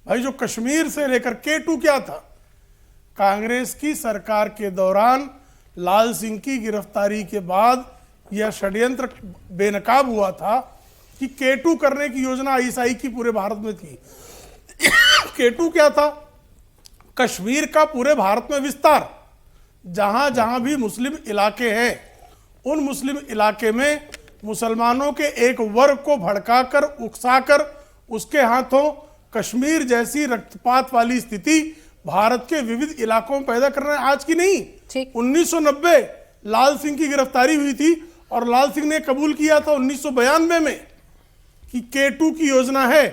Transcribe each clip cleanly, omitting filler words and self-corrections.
भाई जो कश्मीर से लेकर K2 क्या था, कांग्रेस की सरकार के दौरान लाल सिंह की गिरफ्तारी के बाद यह षड्यंत्र बेनकाब हुआ था कि K2 करने की योजना आईएसआई की पूरे भारत में थी। K2 क्या था? कश्मीर का पूरे भारत में विस्तार, जहां जहां भी मुस्लिम इलाके हैं उन मुस्लिम इलाके में मुसलमानों के एक वर्ग को भड़काकर उकसाकर उसके हाथों कश्मीर जैसी रक्तपात वाली स्थिति भारत के विविध इलाकों में पैदा करना है, आज की नहीं। 1990 लाल सिंह की गिरफ्तारी हुई थी और लाल सिंह ने कबूल किया था 1992 में कि K2 की योजना है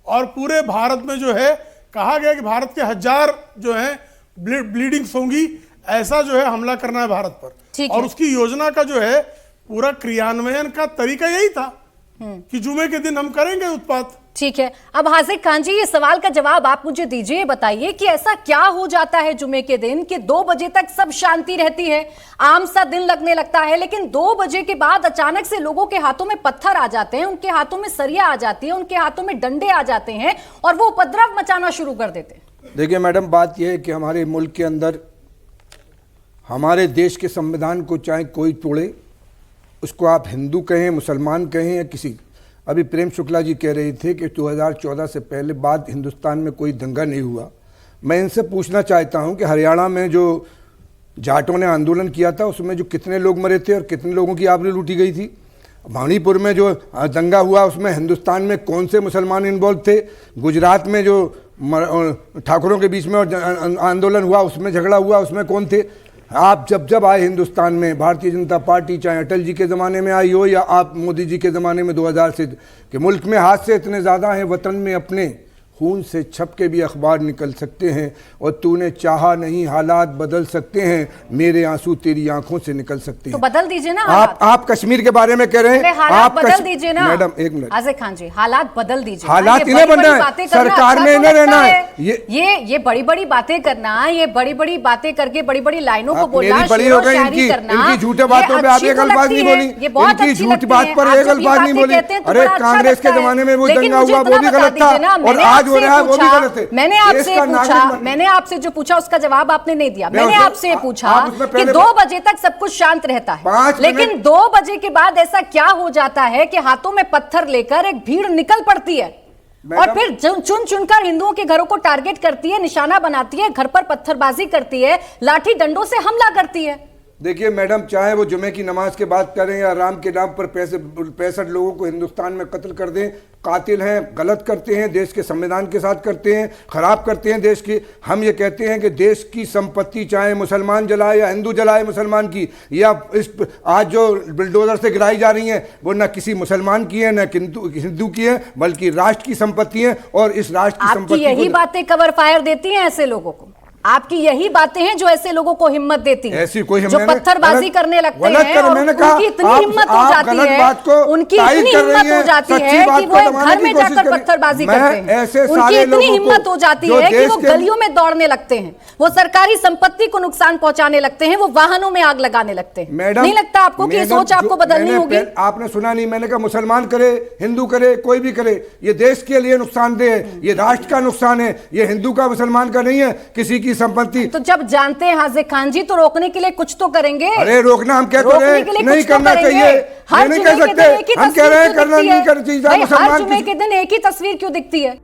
और पूरे भारत में जो है कहा गया कि भारत के 1000 जो है ब्लीडिंग्स होंगी, ऐसा जो है हमला करना है भारत पर। और उसकी योजना का जो है पूरा क्रियान्वयन का तरीका यही था कि जुमे के दिन हम करेंगे उत्पात। ठीक है, अब हाजिक खान जी, ये सवाल का जवाब आप मुझे दीजिए, बताइए कि ऐसा क्या हो जाता है जुमे के दिन कि 2 बजे तक सब शांति रहती है, आम सा दिन लगने लगता है, लेकिन 2 बजे के बाद अचानक से लोगों के हाथों में पत्थर आ जाते हैं, उनके हाथों में सरिया आ जाती है, उनके हाथों में डंडे आ जाते हैं और वो उपद्रव मचाना शुरू कर देते हैं। देखिए मैडम, बात यह है कि हमारे मुल्क के अंदर हमारे देश के संविधान को चाहे कोई तोड़े, उसको आप हिंदू कहें, मुसलमान कहें या किसी, अभी प्रेम शुक्ला जी कह रही थे कि 2014 से पहले बाद हिंदुस्तान में कोई दंगा नहीं हुआ। मैं इनसे पूछना चाहता हूं कि हरियाणा में जो जाटों ने आंदोलन किया था उसमें जो कितने लोग मरे थे और कितने लोगों की आबरू लूटी गई थी? मणिपुर में जो दंगा हुआ उसमें हिंदुस्तान में कौन से मुसलमान इन्वॉल्व थे? गुजरात में जो ठाकुरों के बीच में आंदोलन हुआ उसमें झगड़ा हुआ, उसमें कौन थे? आप जब आए हिंदुस्तान में, भारतीय जनता पार्टी चाहे अटल जी के ज़माने में आई हो या आप मोदी जी के ज़माने में 2000 से, कि मुल्क में हादसे इतने ज़्यादा हैं, वतन में अपने खून से छप के भी अखबार निकल सकते हैं और तूने चाहा नहीं हालात बदल सकते हैं, मेरे आंसू तेरी आंखों से निकल सकते हैं। तो बदल दीजिए ना। आप कश्मीर के बारे में कह रहे हैं, आप बदल दीजिए ना। मैडम एक मिनट, हाजिक खान जी, हालात बदल दीजिए। हालात इन्हें बनना है, सरकार में इन्हें रहना है। ये बड़ी बड़ी बातें करना, ये बड़ी बड़ी बातें करके बड़ी बड़ी लाइनों को बोलना, बड़ी हो गई इनकी झूठे बातों पे आप एक अल्फाज नहीं बोली, इनकी झूठी बात पर एक अल्फाज नहीं बोली। अरे कांग्रेस के जमाने में वो दंगा हुआ वो भी गलत था और आज हो रहा है वो भी गलत। मैंने आपसे जो पूछा उसका जवाब आपने नहीं दिया। मैंने आपसे पूछा कि 2 बजे तक सब कुछ शांत रहता है, लेकिन 2 बजे के बाद ऐसा क्या हो जाता है कि हाथों में पत्थर लेकर एक भीड़ निकल पड़ती है और फिर चुन चुनकर हिंदुओं के घरों को टारगेट करती है, निशाना बनाती है, घर पर पत्थरबाजी करती है, लाठी डंडों से हमला करती है। देखिए मैडम, चाहे वो जुमे की नमाज की बात करें या राम के नाम पर 65 लोगों को हिंदुस्तान में कत्ल कर दें, कातिल हैं, गलत करते हैं, देश के संविधान के साथ करते हैं, खराब करते हैं देश की। हम ये कहते हैं कि देश की संपत्ति चाहे मुसलमान जलाए या हिंदू जलाए मुसलमान की, या इस आज जो बिल्डोजर से गिराई जा रही हैं वो न किसी मुसलमान की है न हिंदू की है, बल्कि राष्ट्र की संपत्ति है। और इस राष्ट्र की संपत्ति, यही बातें कवर फायर देती हैं ऐसे लोगों को, आपकी यही बातें हैं जो ऐसे लोगों को हिम्मत देती हैं, ऐसी कोई जो पत्थरबाजी करने लगते हैं और उनकी इतनी हिम्मत हो जाती है, उनकी इतनी हिम्मत हो जाती है कि वो घर में जाकर पत्थरबाजी करते हैं, उनकी इतनी हिम्मत हो जाती है कि वो गलियों में दौड़ने लगते हैं, वो सरकारी संपत्ति को नुकसान पहुंचाने लगते हैं, वो वाहनों में आग लगाने लगते हैं। नहीं लगता आपको कि सोच आपको बदलनी होगी? आपने सुना नहीं, मैंने कहा मुसलमान करे, हिंदू करे, कोई भी करे, ये देश के लिए नुकसानदेह है, ये राष्ट्र का नुकसान है, ये हिंदू का मुसलमान का नहीं है, किसी की संपत्ति। तो जब जानते हैं हाजिक खान जी तो रोकने के लिए कुछ तो करेंगे। अरे रोकना हम क्या कर रहे हैं, नहीं करना चाहिए, हर नहीं कर सकते, हम कह रहे हैं करना नहीं करना चाहिए। हर जुमे के दिन एक ही तस्वीर क्यों दिखती है?